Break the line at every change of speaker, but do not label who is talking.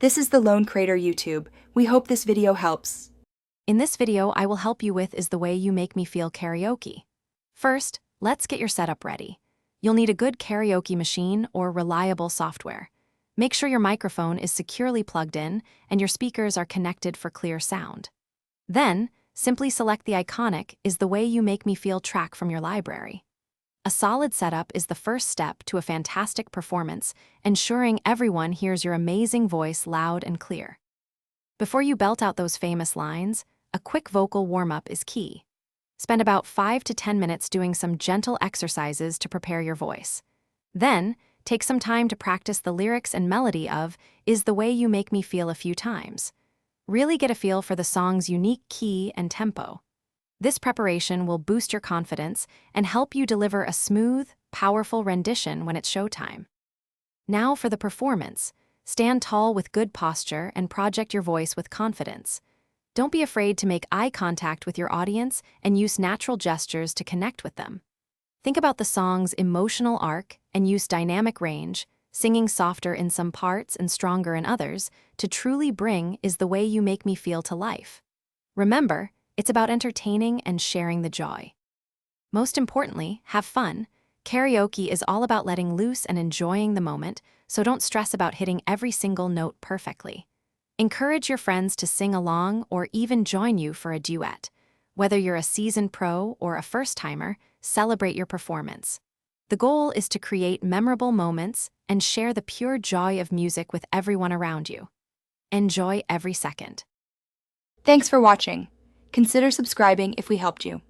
This is the Lone Crater YouTube. We hope this video helps.
In this video, I will help you with Is the Way You Make Me Feel Karaoke. First, let's get your setup ready. You'll need a good karaoke machine or reliable software. Make sure your microphone is securely plugged in and your speakers are connected for clear sound. Then, simply select the iconic Is the Way You Make Me Feel track from your library. A solid setup is the first step to a fantastic performance, ensuring everyone hears your amazing voice loud and clear. Before you belt out those famous lines, a quick vocal warm-up is key. Spend about 5 to 10 minutes doing some gentle exercises to prepare your voice. Then, take some time to practice the lyrics and melody of Is the Way You Make Me Feel a few times. Really get a feel for the song's unique key and tempo. This preparation will boost your confidence and help you deliver a smooth, powerful rendition when it's showtime. Now for the performance. Stand tall with good posture and project your voice with confidence. Don't be afraid to make eye contact with your audience and use natural gestures to connect with them. Think about the song's emotional arc and use dynamic range, singing softer in some parts and stronger in others, to truly bring Is the Way You Make Me Feel to life. Remember, it's about entertaining and sharing the joy. Most importantly, have fun. Karaoke is all about letting loose and enjoying the moment, so don't stress about hitting every single note perfectly. Encourage your friends to sing along or even join you for a duet. Whether you're a seasoned pro or a first-timer, celebrate your performance. The goal is to create memorable moments and share the pure joy of music with everyone around you. Enjoy every second.
Thanks for watching. Consider subscribing if we helped you.